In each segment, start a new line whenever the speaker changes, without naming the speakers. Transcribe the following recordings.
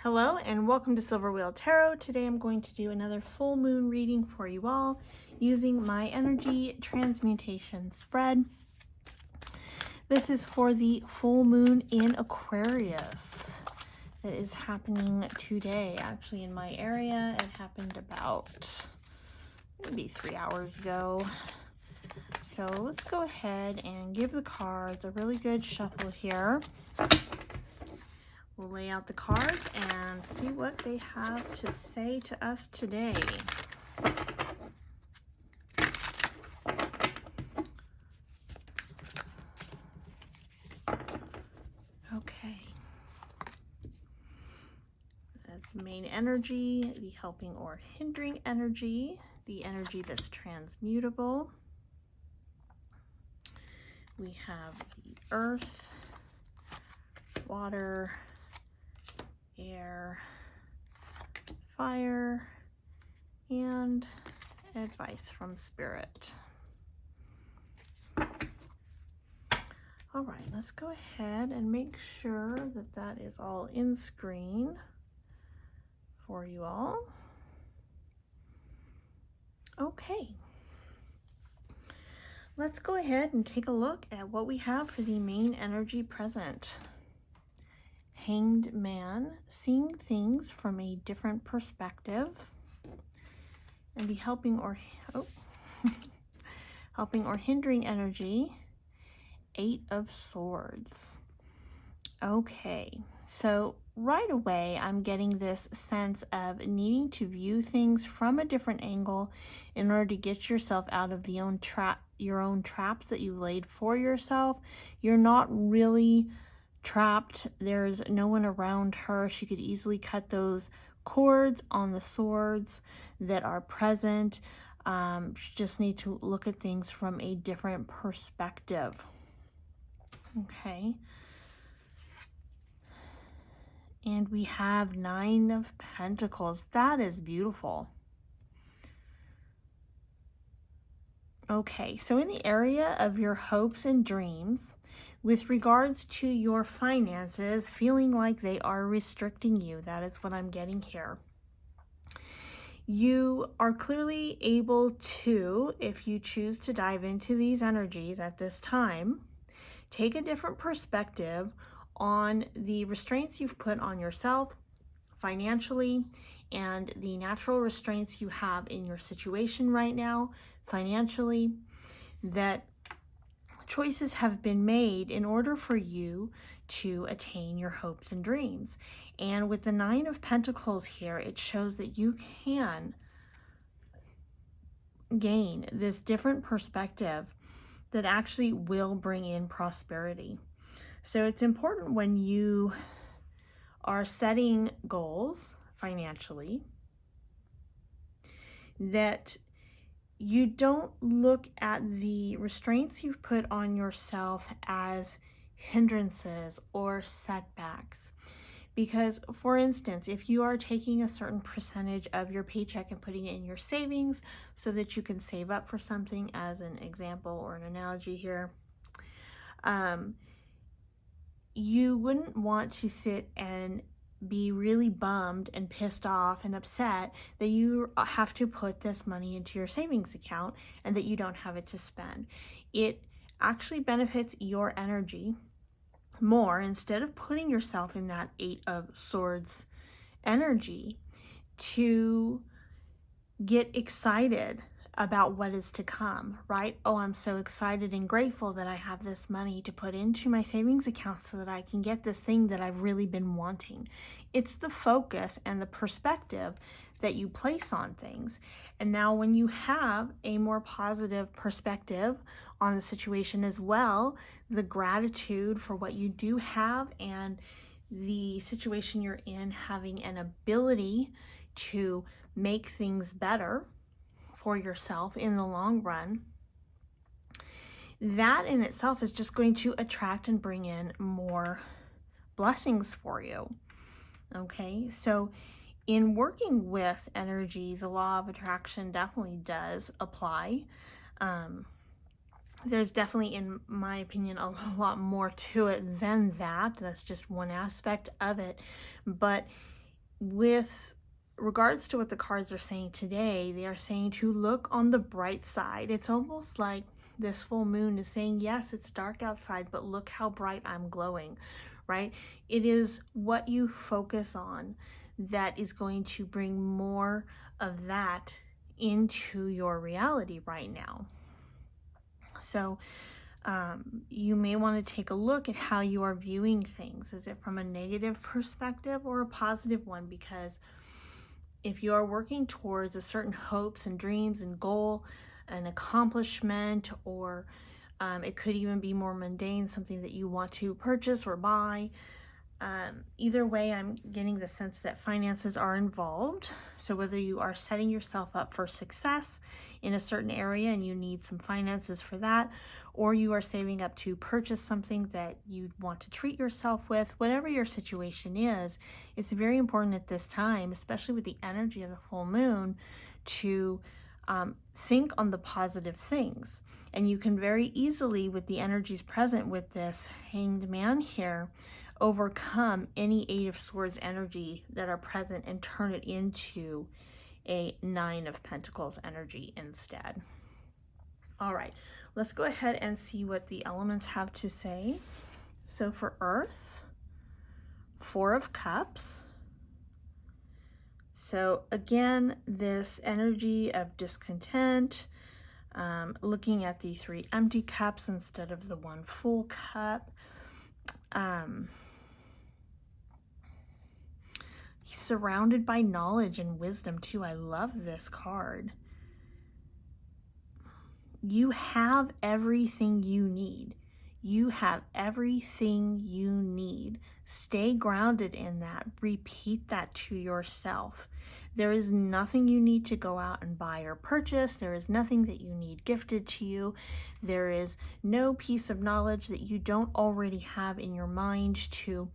Hello and welcome to Silver Wheel Tarot. Today I'm going to do another full moon reading for you all using my energy transmutation spread. This is for the full moon in Aquarius. It is happening today, actually in my area. It happened about maybe 3 hours ago. So let's go ahead and give the cards a really good shuffle here. We'll lay out the cards and see what they have to say to us today. Okay. That's the main energy, the helping or hindering energy, the energy that's transmutable. We have the earth, water, air, fire, and advice from spirit. All right, let's go ahead and make sure that that is all in screen for you all. Okay. Let's go ahead and take a look at what we have for the main energy present. Hanged Man, seeing things from a different perspective, and the helping or hindering energy, 8 of Swords. Okay, so right away I'm getting this sense of needing to view things from a different angle in order to get yourself out of your own traps that you laid for yourself. You're not really trapped. There's no one around her. She could easily cut those cords on the swords that are present. You just need to look at things from a different perspective. Okay. And we have 9 of Pentacles. That is beautiful. Okay, so in the area of your hopes and dreams, with regards to your finances, feeling like they are restricting you, that is what I'm getting here. You are clearly able to, if you choose to dive into these energies at this time, take a different perspective on the restraints you've put on yourself financially and the natural restraints you have in your situation right now financially, that choices have been made in order for you to attain your hopes and dreams. And with the 9 of Pentacles here, it shows that you can gain this different perspective that actually will bring in prosperity. So it's important when you are setting goals financially that you don't look at the restraints you've put on yourself as hindrances or setbacks. Because, for instance, if you are taking a certain percentage of your paycheck and putting it in your savings so that you can save up for something, as an example or an analogy here, you wouldn't want to sit and be really bummed and pissed off and upset that you have to put this money into your savings account and that you don't have it to spend. It actually benefits your energy more, instead of putting yourself in that 8 of Swords energy, to get excited about what is to come, right? Oh, I'm so excited and grateful that I have this money to put into my savings account so that I can get this thing that I've really been wanting. It's the focus and the perspective that you place on things. And now when you have a more positive perspective on the situation as well, the gratitude for what you do have and the situation you're in, having an ability to make things better for yourself in the long run, that in itself is just going to attract and bring in more blessings for you. Okay, so in working with energy, the law of attraction definitely does apply. There's definitely, in my opinion, a lot more to it than that. That's just one aspect of it. But with regards to what the cards are saying today, they are saying to look on the bright side. It's almost like this full moon is saying, yes, it's dark outside, but look how bright I'm glowing, right? It is what you focus on that is going to bring more of that into your reality right now. So you may want to take a look at how you are viewing things. Is it from a negative perspective or a positive one? Because if you are working towards a certain hopes and dreams and goal, an accomplishment, or it could even be more mundane, something that you want to purchase or buy. Either way, I'm getting the sense that finances are involved. So whether you are setting yourself up for success in a certain area and you need some finances for that, or you are saving up to purchase something that you want to treat yourself with, whatever your situation is, it's very important at this time, especially with the energy of the full moon, to think on the positive things. And you can very easily, with the energies present with this Hanged Man here, overcome any Eight of Swords energy that are present and turn it into a Nine of Pentacles energy instead. All right, let's go ahead and see what the elements have to say. So for Earth, Four of Cups. So again, this energy of discontent, looking at the three empty cups instead of the one full cup. He's surrounded by knowledge and wisdom too. I love this card. You have everything you need. You have everything you need. Stay grounded in that. Repeat that to yourself. There is nothing you need to go out and buy or purchase. There is nothing that you need gifted to you. There is no piece of knowledge that you don't already have in your mind to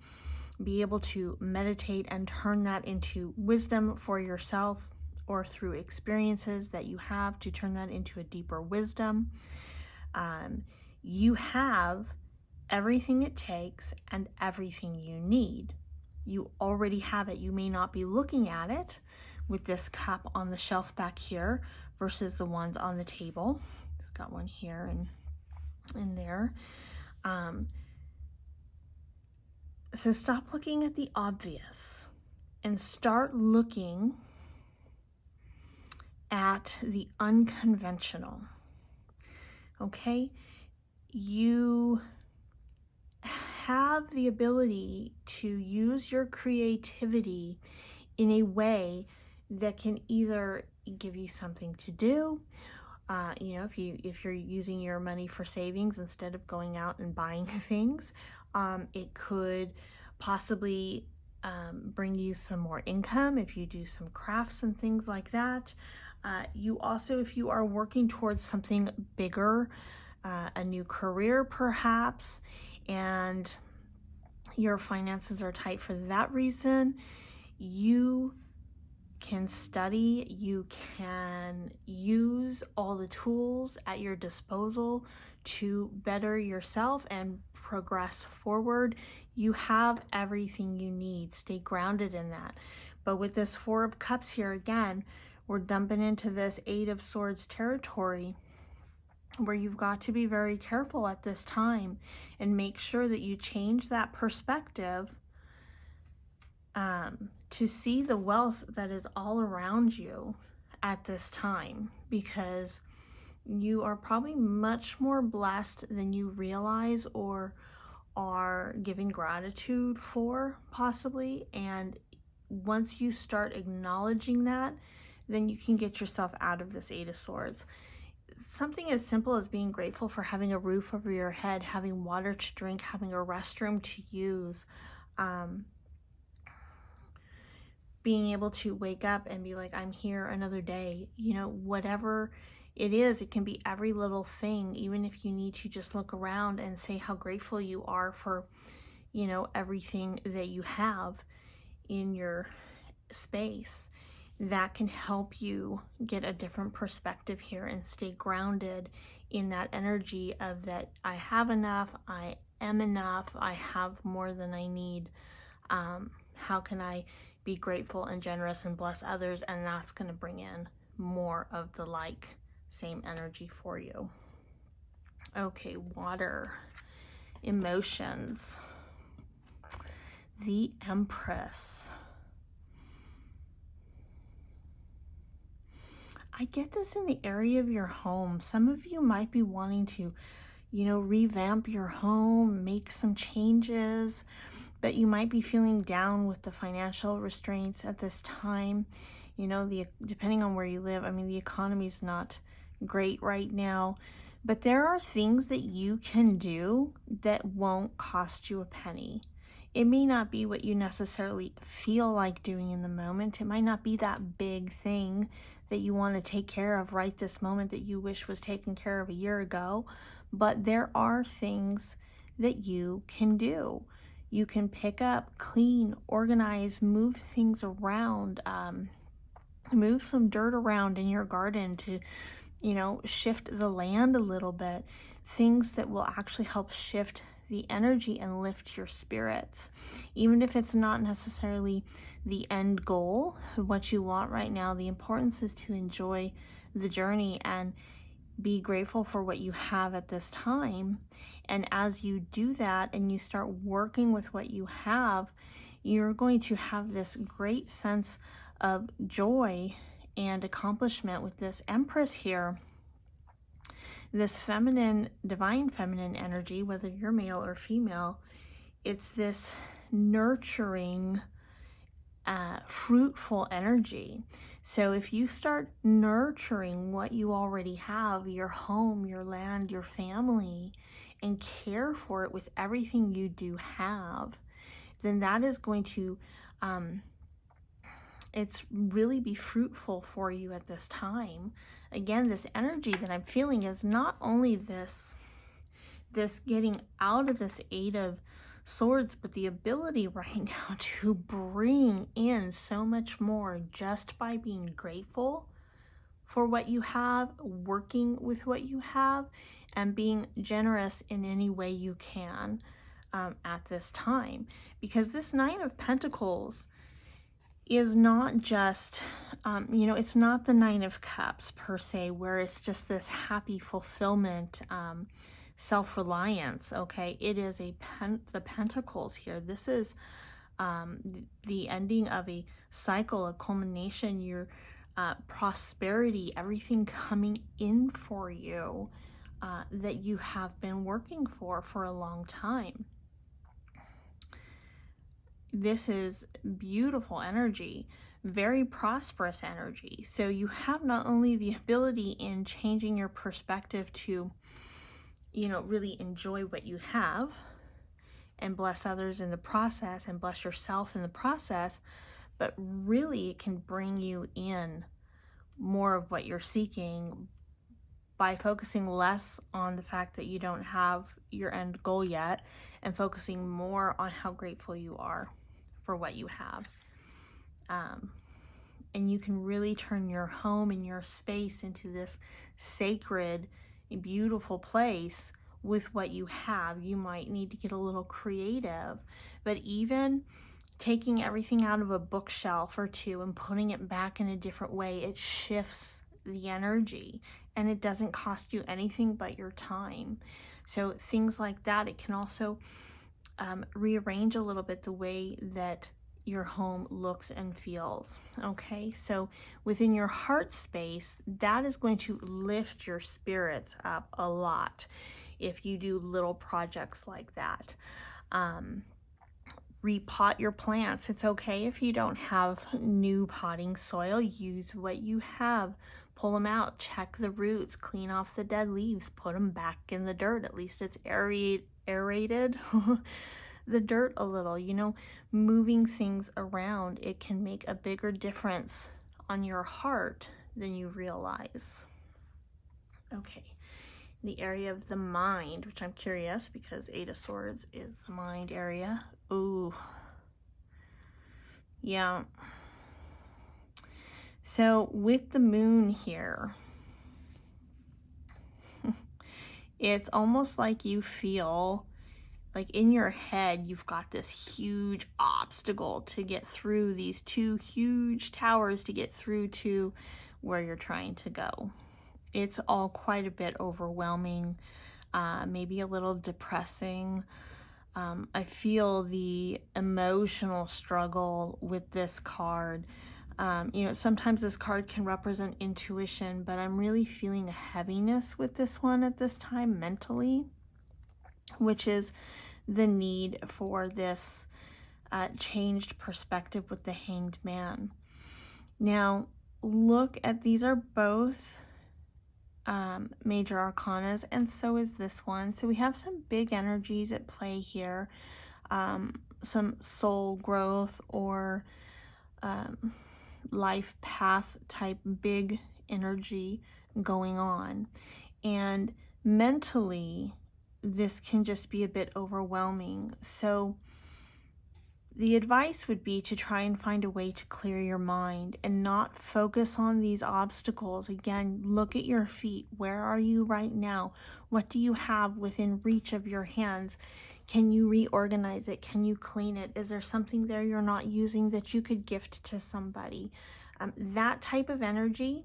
be able to meditate and turn that into wisdom for yourself, or through experiences that you have to turn that into a deeper wisdom. You have everything it takes and everything you need. You already have it. You may not be looking at it with this cup on the shelf back here versus the ones on the table. It's got one here and in there. So stop looking at the obvious and start looking at the unconventional. Okay? You have the ability to use your creativity in a way that can either give you something to do, if you're using your money for savings instead of going out and buying things, it could possibly bring you some more income if you do some crafts and things like that. You also, if you are working towards something bigger, a new career perhaps, and your finances are tight for that reason, you can study, you can use all the tools at your disposal to better yourself and progress forward. You have everything you need. Stay grounded in that. But with this Four of Cups here, again, we're dumping into this Eight of Swords territory where you've got to be very careful at this time and make sure that you change that perspective to see the wealth that is all around you at this time, because you are probably much more blessed than you realize or are giving gratitude for, possibly. And once you start acknowledging that, then you can get yourself out of this Eight of Swords. Something as simple as being grateful for having a roof over your head, having water to drink, having a restroom to use, being able to wake up and be like, I'm here another day. Whatever it is, it can be every little thing, even if you need to just look around and say how grateful you are for, everything that you have in your space. That can help you get a different perspective here and stay grounded in that energy of that I have enough, I am enough, I have more than I need. How can I be grateful and generous and bless others, and that's going to bring in more of the like same energy for you. Okay, water, emotions, the Empress. I get this in the area of your home. Some of you might be wanting to, revamp your home, make some changes, but you might be feeling down with the financial restraints at this time. Depending on where you live, the economy's not great right now, but there are things that you can do that won't cost you a penny. It may not be what you necessarily feel like doing in the moment. It might not be that big thing that you want to take care of right this moment that you wish was taken care of a year ago, but there are things that you can do. You can pick up, clean, organize, move things around, move some dirt around in your garden to, shift the land a little bit. Things that will actually help shift the energy and lift your spirits. Even if it's not necessarily the end goal, what you want right now, the importance is to enjoy the journey and be grateful for what you have at this time. And as you do that and you start working with what you have, you're going to have this great sense of joy and accomplishment with this Empress here. This feminine, divine feminine energy, whether you're male or female, it's this nurturing, fruitful energy. So if you start nurturing what you already have, your home, your land, your family, and care for it with everything you do have, then that is going to it's really be fruitful for you at this time. Again, this energy that I'm feeling is not only this getting out of this Eight of Swords, but the ability right now to bring in so much more just by being grateful for what you have, working with what you have, and being generous in any way you can at this time. Because this Nine of Pentacles is not just, it's not the Nine of Cups per se, where it's just this happy fulfillment, self-reliance, okay? It is the Pentacles here. This is the ending of a cycle, a culmination, your prosperity, everything coming in for you that you have been working for a long time. This is beautiful energy, very prosperous energy. So you have not only the ability in changing your perspective to, really enjoy what you have and bless others in the process and bless yourself in the process, but really it can bring you in more of what you're seeking by focusing less on the fact that you don't have your end goal yet and focusing more on how grateful you are for what you have. And you can really turn your home and your space into this sacred, beautiful place with what you have. You might need to get a little creative, but even taking everything out of a bookshelf or two and putting it back in a different way, it shifts the energy and it doesn't cost you anything but your time. So things like that. It can also rearrange a little bit the way that your home looks and feels. Okay, so within your heart space, that is going to lift your spirits up a lot if you do little projects like that. Repot your plants. It's okay if you don't have new potting soil. Use what you have. Pull them out, check the roots, clean off the dead leaves, put them back in the dirt. At least it's aerated the dirt a little. Moving things around, it can make a bigger difference on your heart than you realize. Okay, the area of the mind, which I'm curious because Eight of Swords is the mind area. Ooh, yeah. So with the moon here, it's almost like you feel like in your head, you've got this huge obstacle to get through these two huge towers to get through to where you're trying to go. It's all quite a bit overwhelming, maybe a little depressing. I feel the emotional struggle with this card. Sometimes this card can represent intuition, but I'm really feeling a heaviness with this one at this time mentally, which is the need for this changed perspective with the Hanged Man. Now, look at, these are both major arcanas, and so is this one. So we have some big energies at play here, some soul growth or life path type big energy going on. And mentally, this can just be a bit overwhelming. So the advice would be to try and find a way to clear your mind and not focus on these obstacles. Again, look at your feet. Where are you right now? What do you have within reach of your hands? Can you reorganize it? Can you clean it? Is there something there you're not using that you could gift to somebody? That type of energy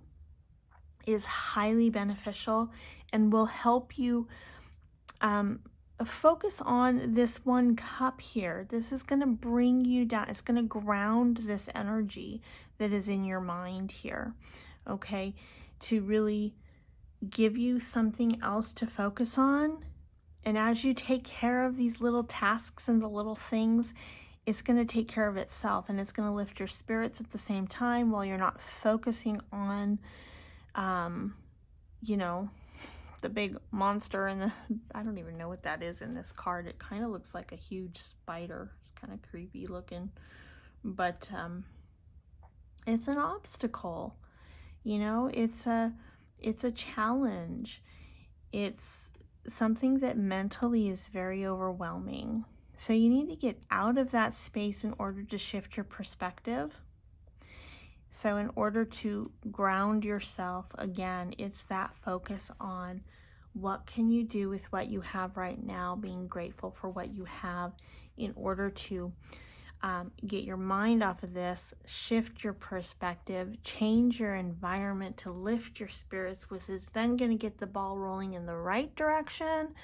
is highly beneficial and will help you focus on this one cup here. This is going to bring you down. It's going to ground this energy that is in your mind here, okay, to really give you something else to focus on. And as you take care of these little tasks and the little things, it's going to take care of itself, and it's going to lift your spirits at the same time while you're not focusing on, the big monster and I don't even know what that is in this card. It kind of looks like a huge spider. It's kind of creepy looking, but it's an obstacle. It's a challenge. It's something that mentally is very overwhelming. So you need to get out of that space in order to shift your perspective. So in order to ground yourself, again, it's that focus on what can you do with what you have right now, being grateful for what you have in order to get your mind off of this, shift your perspective, change your environment to lift your spirits, which is then going to get the ball rolling in the right direction.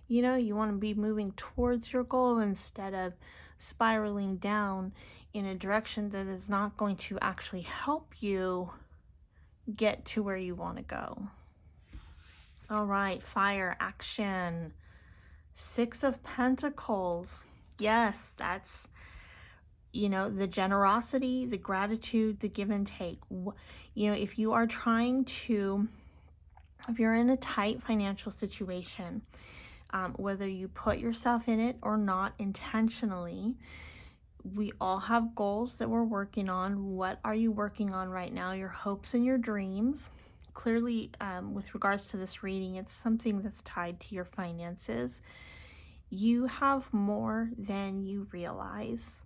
You want to be moving towards your goal instead of spiraling down in a direction that is not going to actually help you get to where you want to go. All right, fire action. 6 of Pentacles. Yes, that's, the generosity, the gratitude, the give and take. If you are if you're in a tight financial situation, whether you put yourself in it or not intentionally, we all have goals that we're working on. What are you working on right now? Your hopes and your dreams. Clearly, with regards to this reading, it's something that's tied to your finances. You have more than you realize.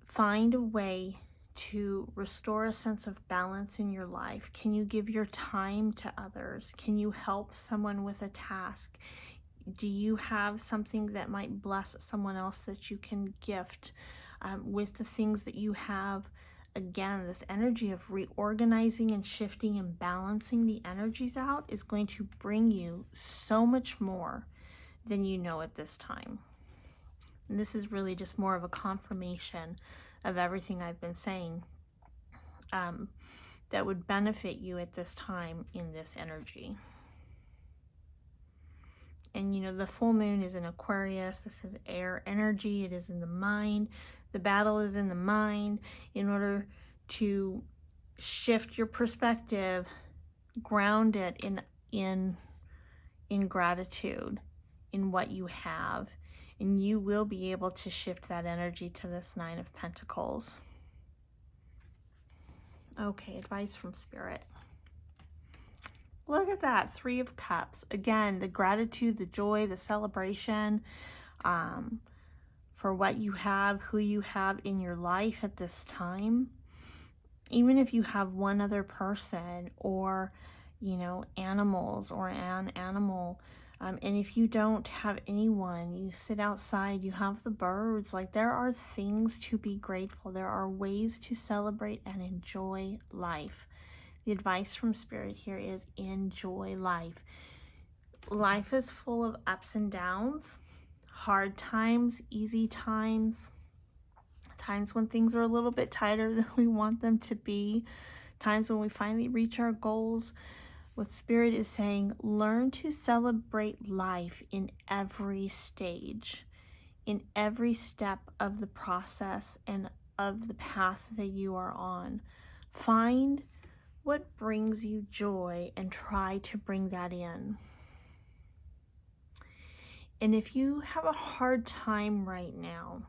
Find a way to restore a sense of balance in your life. Can you give your time to others? Can you help someone with a task? Do you have something that might bless someone else that you can gift with the things that you have? Again, this energy of reorganizing and shifting and balancing the energies out is going to bring you so much more than you know at this time. And this is really just more of a confirmation of everything I've been saying that would benefit you at this time in this energy. And the full moon is in Aquarius. This is air energy. It is in the mind. The battle is in the mind. In order to shift your perspective, ground it in gratitude, in what you have. And you will be able to shift that energy to this 9 of Pentacles. Okay, advice from Spirit. Look at that, 3 of Cups. Again, the gratitude, the joy, the celebration for what you have, who you have in your life at this time. Even if you have one other person or, animals or an animal And if you don't have anyone, you sit outside, you have the birds. Like, there are things to be grateful. There are ways to celebrate and enjoy life. The advice from Spirit here is enjoy life. Life is full of ups and downs, hard times, easy times, times when things are a little bit tighter than we want them to be, times when we finally reach our goals. What Spirit is saying, learn to celebrate life in every stage, in every step of the process and of the path that you are on. Find what brings you joy and try to bring that in. And if you have a hard time right now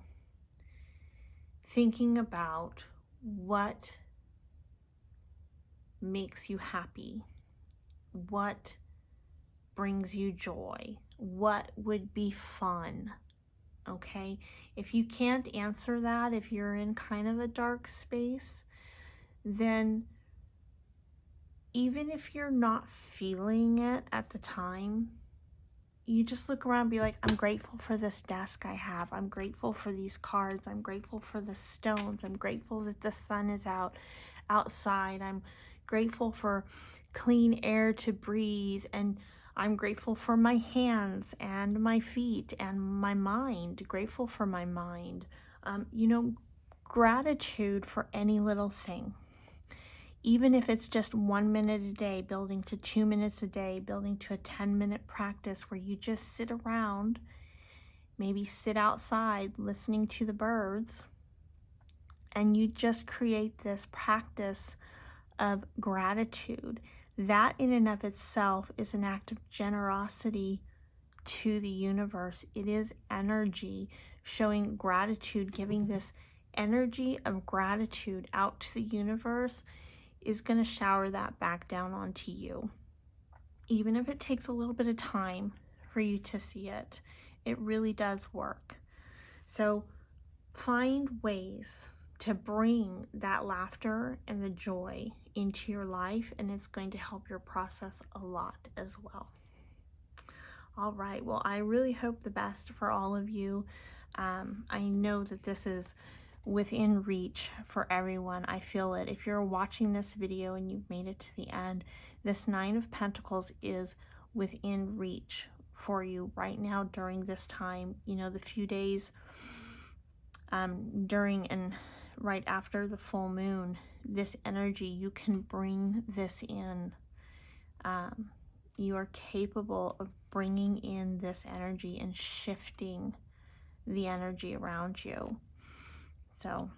thinking about what makes you happy, what brings you joy, what would be fun, okay? If you can't answer that, if you're in kind of a dark space, then even if you're not feeling it at the time, you just look around and be like, I'm grateful for this desk I have. I'm grateful for these cards. I'm grateful for the stones. I'm grateful that the sun is outside. I'm grateful for clean air to breathe. And I'm grateful for my hands and my feet and my mind. Grateful for my mind. Gratitude for any little thing. Even if it's just 1 minute a day, building to 2 minutes a day, building to a 10-minute practice where you just sit around, maybe sit outside listening to the birds, and you just create this practice of gratitude. That in and of itself is an act of generosity to the universe. It is energy showing gratitude, giving this energy of gratitude out to the universe is going to shower that back down onto you. Even if it takes a little bit of time for you to see it, it really does work. So find ways to bring that laughter and the joy into your life, and it's going to help your process a lot as well. All right, well, I really hope the best for all of you. I know that this is within reach for everyone. I feel it. If you're watching this video and you've made it to the end, this 9 of Pentacles is within reach for you right now during this time. You know, the few days during and right after the full moon, this energy, you can bring this in. You are capable of bringing in this energy and shifting the energy around you. So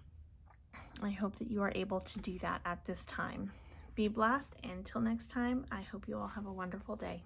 I hope that you are able to do that at this time. Be blessed, and until next time, I hope you all have a wonderful day.